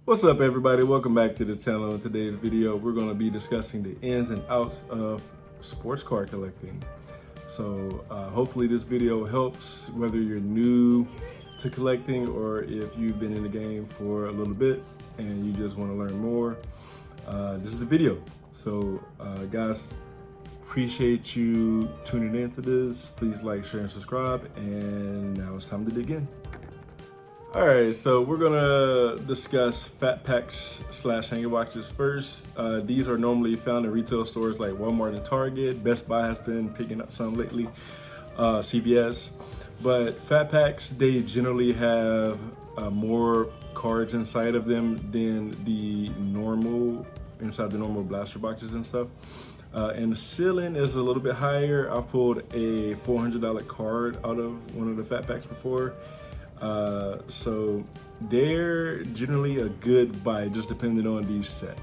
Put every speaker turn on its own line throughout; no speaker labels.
What's up, everybody? Welcome back to the channel. In today's video, we're going to be discussing the ins and outs of sports card collecting. So hopefully this video helps whether you're new to collecting or if you've been in the game for a little bit and you just want to learn more. This is the video. So guys, appreciate you tuning into this. Please like, share, and subscribe. And now it's time to dig in. All right, so we're gonna discuss fat packs / hanger boxes first. These are normally found in retail stores like Walmart and Target. Best Buy has been picking up some lately, CVS. But fat packs, they generally have more cards inside of them than the normal blaster boxes and stuff. And the ceiling is a little bit higher. I've pulled a $400 card out of one of the fat packs before. So they're generally a good buy, just depending on the set.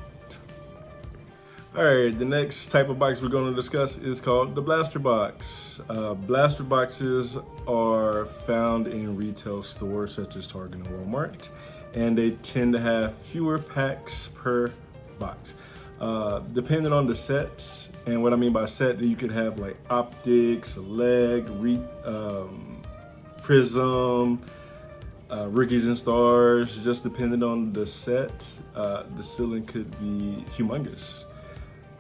All right, the next type of box we're going to discuss is called the blaster box. Blaster boxes are found in retail stores such as Target and Walmart, and they tend to have fewer packs per box. Depending on the sets, and what I mean by set, you could have like optics, leg, prism, rookies and stars. Just depending on the set, the ceiling could be humongous.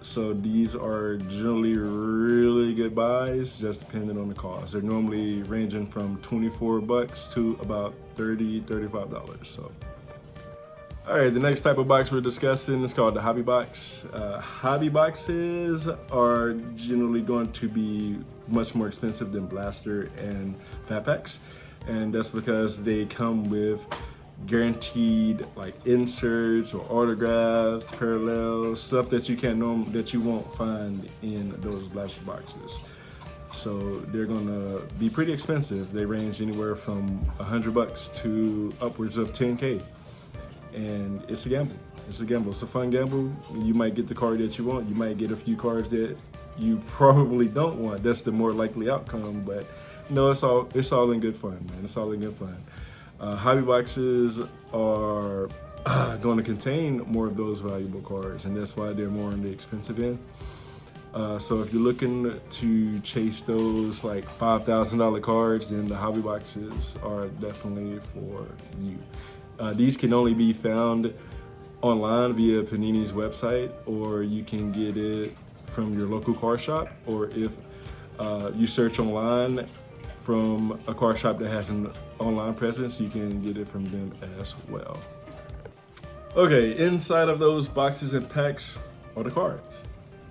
So these are generally really good buys, just depending on the cost. They're normally ranging from $24 to about $30, $35. So, all right, the next type of box we're discussing is called the hobby box. Hobby boxes are generally going to be much more expensive than blaster and fat packs. And that's because they come with guaranteed like inserts or autographs, parallels, stuff that you won't find in those blaster boxes. So they're gonna be pretty expensive. They range anywhere from $100 to upwards of 10K. And it's a gamble. It's a gamble. It's a fun gamble. You might get the card that you want. You might get a few cards that you probably don't want. That's the more likely outcome, but no, it's all in good fun, man. It's all in good fun. Hobby boxes are going to contain more of those valuable cards, and that's why they're more on the expensive end. So if you're looking to chase those like $5,000 cards, then the hobby boxes are definitely for you. These can only be found online via Panini's website, or you can get it from your local card shop, or if you search online from a card shop that has an online presence, you can get it from them as well. Okay, inside of those boxes and packs are the cards,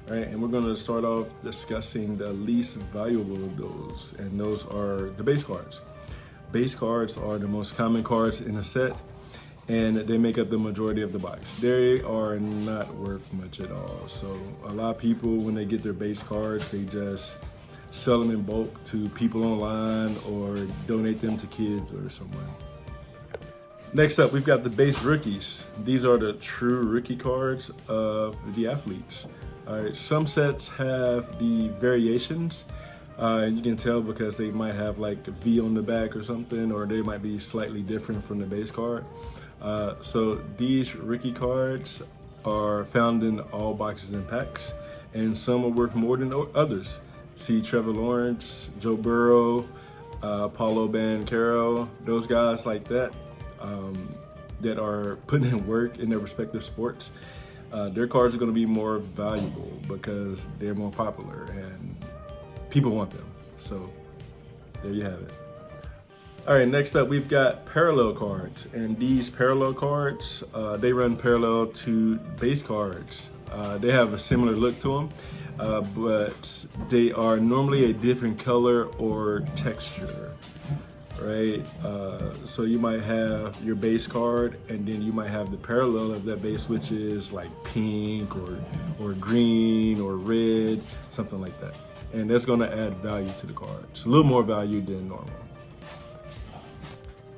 right? And we're gonna start off discussing the least valuable of those, and those are the base cards. Base cards are the most common cards in a set, and they make up the majority of the box. They are not worth much at all. So a lot of people, when they get their base cards, they just sell them in bulk to people online or donate them to kids or someone. Next up, we've got the base rookies. These are the true rookie cards of the athletes. All right, some sets have the variations, and you can tell because they might have like a V on the back or something, or they might be slightly different from the base card. So these rookie cards are found in all boxes and packs, and some are worth more than others. See Trevor Lawrence, Joe Burrow, Paulo Banchero, those guys like that, that are putting in work in their respective sports. Their cards are going to be more valuable because they're more popular and people want them. So there you have it. All right, next up we've got parallel cards, and these parallel cards, they run parallel to base cards. They have a similar look to them, but they are normally a different color or texture, right? So you might have your base card, and then you might have the parallel of that base, which is like pink or green or red, something like that. And that's gonna add value to the cards, a little more value than normal.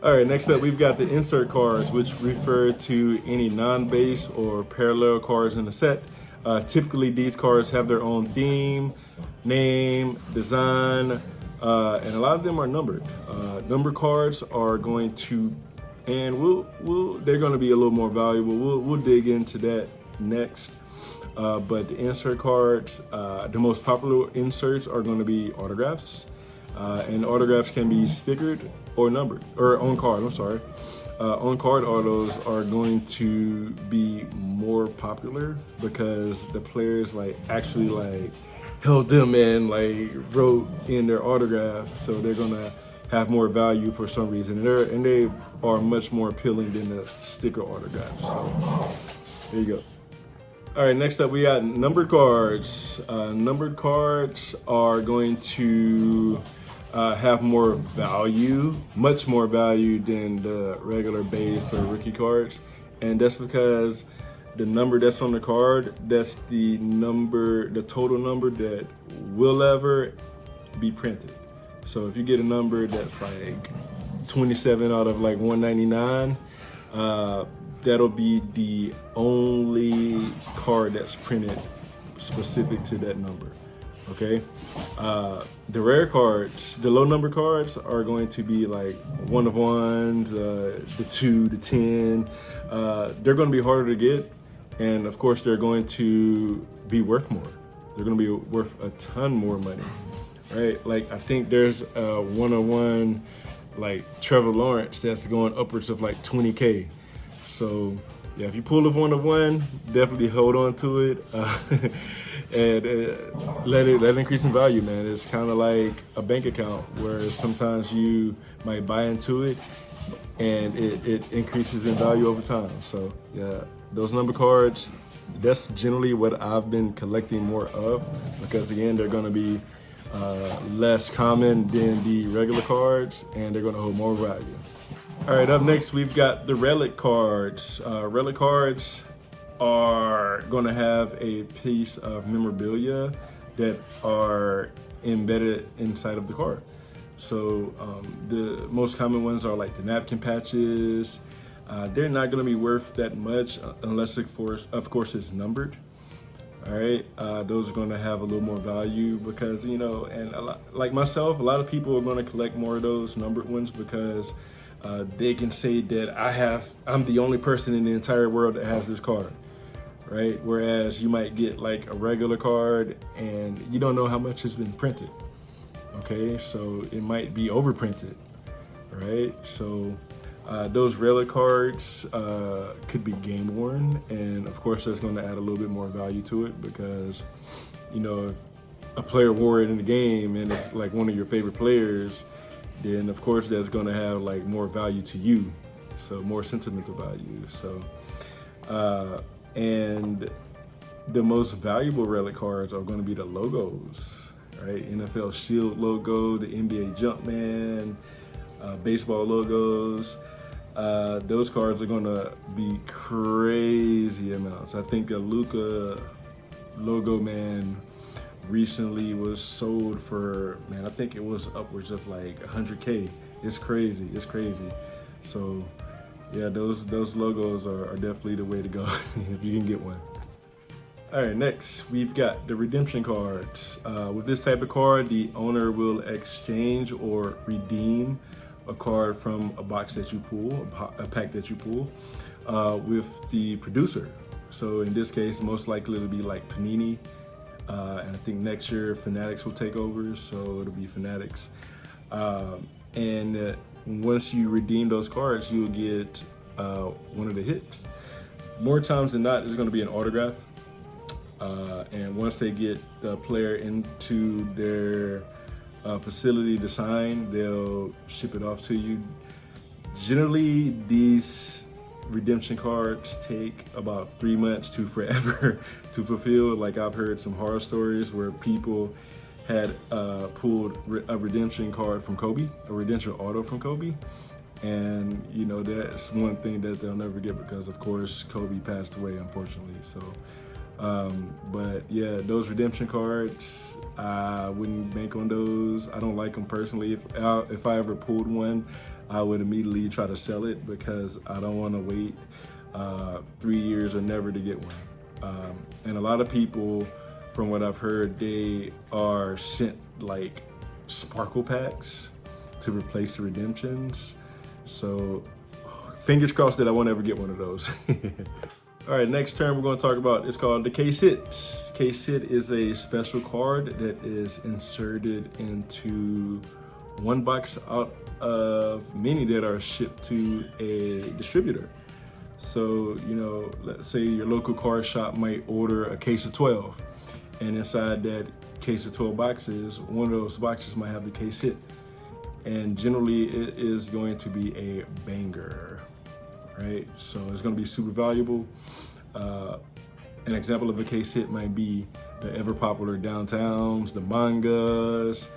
All right, next up we've got the insert cards, which refer to any non-base or parallel cards in the set. Typically these cards have their own theme, name, design, and a lot of them are numbered. Number cards are going to and they're going to be a little more valuable. We'll dig into that next. But the insert cards, the most popular inserts are going to be autographs, and autographs can be stickered or numbered, or on card. I'm sorry. On card autos are going to be more popular because the players like actually like held them and like wrote in their autograph, so they're gonna have more value for some reason. And they are much more appealing than the sticker autographs. So there you go. All right, next up we got numbered cards. Numbered cards are going to have more value, much more value than the regular base or rookie cards. And that's because the number that's on the card, that's the number, the total number that will ever be printed. So if you get a number that's like 27 out of like 199, that'll be the only card that's printed specific to that number. Okay, the rare cards, the low number cards are going to be like 1 of 1s, the 2, the 10. They're going to be harder to get, and of course they're going to be worth more. They're going to be worth a ton more money, right? Like I think there's a 1 of 1 like Trevor Lawrence that's going upwards of like 20K. So yeah, if you pull a 1 of 1, definitely hold on to it. And let it increase in value, man. It's kind of like a bank account where sometimes you might buy into it and it increases in value over time. So yeah, those number cards, that's generally what I've been collecting more of, because again, they're gonna be less common than the regular cards, and they're gonna hold more value. All right, up next, we've got the Relic Cards. Relic Cards are going to have a piece of memorabilia that are embedded inside of the card. So the most common ones are like the napkin patches. They're not going to be worth that much unless, of course, it's numbered. All right, those are going to have a little more value because, you know, and like myself, a lot of people are going to collect more of those numbered ones because they can say that I'm the only person in the entire world that has this card. Right? Whereas you might get like a regular card and you don't know how much has been printed. Okay, so it might be overprinted, right? So those Relic cards could be game worn, and of course that's going to add a little bit more value to it because, you know, if a player wore it in the game and it's like one of your favorite players, then of course that's going to have like more value to you, so more sentimental value. So and the most valuable Relic cards are going to be the logos, right? NFL Shield logo, the NBA Jumpman, baseball logos. Those cards are going to be crazy amounts. I think a Luka logo man recently was sold for, man, I think it was upwards of like 100K. It's crazy. It's crazy. So yeah, those logos are definitely the way to go if you can get one. All right, next we've got the redemption cards. With this type of card, the owner will exchange or redeem a card from a box that you pull, a pack that you pull, with the producer. So in this case, most likely it'll be like Panini, and I think next year Fanatics will take over, so it'll be Fanatics. And once you redeem those cards, you'll get one of the hits. More times than not, it's going to be an autograph. And once they get the player into their facility to sign, they'll ship it off to you. Generally, these redemption cards take about 3 months to forever to fulfill. Like I've heard some horror stories where people had pulled a redemption card from Kobe, a redemption auto from Kobe, and you know that's one thing that they'll never get because of course Kobe passed away, unfortunately. So but yeah, those redemption cards, I wouldn't bank on those. I don't like them personally. If I ever pulled one, I would immediately try to sell it because I don't want to wait 3 years or never to get one. And a lot of people, from what I've heard, they are sent like sparkle packs to replace the redemptions. So Fingers crossed that I won't ever get one of those. All right, next term we're going to talk about, it's called the case hit. Case hit is a special card that is inserted into one box out of many that are shipped to a distributor. So, you know, let's say your local card shop might order a case of 12, and inside that case of 12 boxes, one of those boxes might have the case hit. And generally it is going to be a banger, right? So it's going to be super valuable. An example of a case hit might be the ever popular Downtowns, the mangas,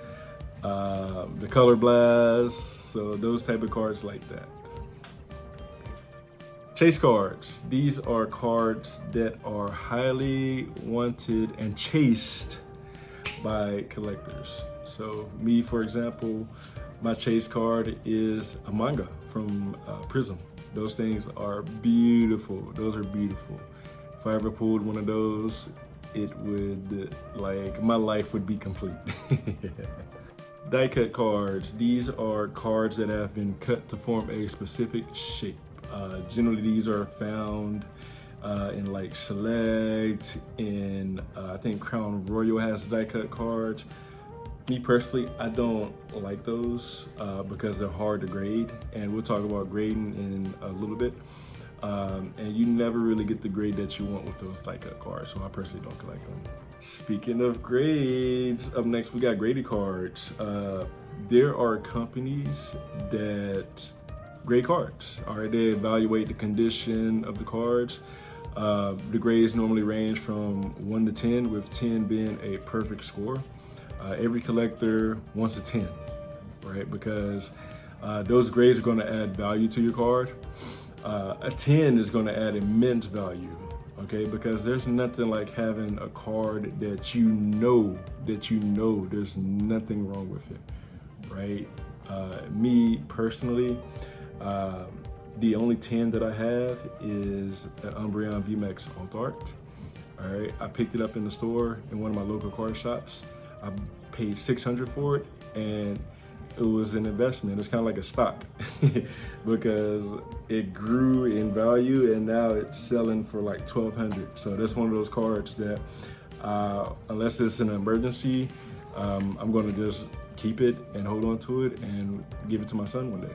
the color blasts, so those type of cards like that. Chase cards. These are cards that are highly wanted and chased by collectors. So me, for example, my chase card is a manga from Prism. Those things are beautiful. Those are beautiful. If I ever pulled one of those, it would, like, my life would be complete. Die cut cards. These are cards that have been cut to form a specific shape. Generally, these are found in like Select, in I think Crown Royal has die cut cards. Me personally, I don't like those because they're hard to grade, and we'll talk about grading in a little bit. And you never really get the grade that you want with those die cut cards, so I personally don't collect them. Speaking of grades, up next we got graded cards. There are companies that grade cards. All right, they evaluate the condition of the cards. The grades normally range from 1 to 10, with 10 being a perfect score. Every collector wants a 10, right? Because those grades are going to add value to your card. A 10 is going to add immense value, okay? Because there's nothing like having a card that you know there's nothing wrong with it, right? Me personally, the only 10 that I have is an Umbreon VMAX Alt Art. All right, I picked it up in the store in one of my local card shops. I paid $600 for it, and it was an investment. It's kind of like a stock because it grew in value, and now it's selling for like $1,200. So that's one of those cards that, unless it's an emergency, I'm going to just keep it and hold on to it and give it to my son one day.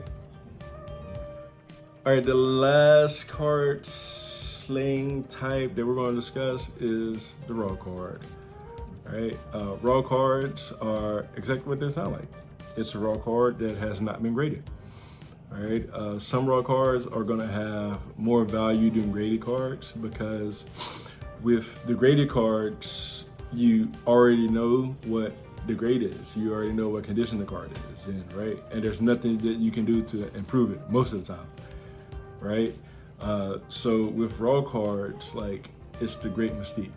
All right, the last card sling type that we're going to discuss is the raw card. All right, raw cards are exactly what they sound like. It's a raw card that has not been graded. All right, some raw cards are going to have more value than graded cards because with the graded cards, you already know what the grade is. You already know what condition the card is in, right? And there's nothing that you can do to improve it most of the time, right? So with raw cards, like, it's the great mystique.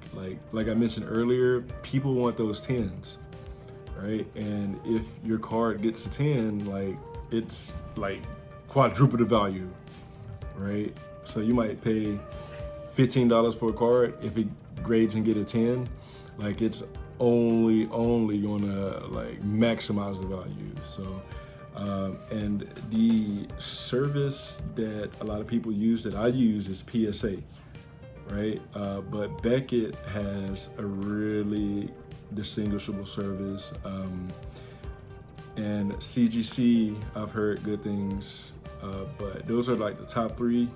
Like I mentioned earlier, people want those 10s, right? And if your card gets a 10, like, it's like quadruple the value, right? So you might pay $15 for a card. If it grades and get a 10, like, it's only gonna like maximize the value. So and the service that a lot of people use, that I use, is PSA, right? But Beckett has a really distinguishable service, and CGC, I've heard good things, but those are like the top 3: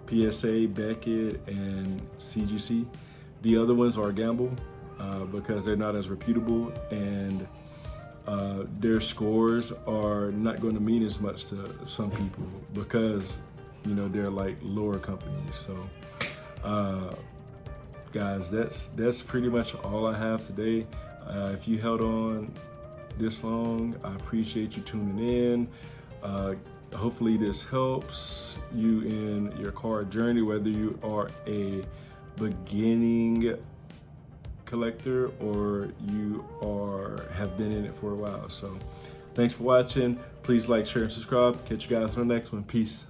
PSA, Beckett, and CGC. The other ones are a gamble because they're not as reputable, and their scores are not going to mean as much to some people because, you know, they're like lower companies. So guys, that's pretty much all I have today. If you held on this long, I appreciate you tuning in. Hopefully this helps you in your card journey, whether you are a beginning collector or you have been in it for a while. So thanks for watching. Please like, share, and subscribe. Catch you guys on the next one. Peace.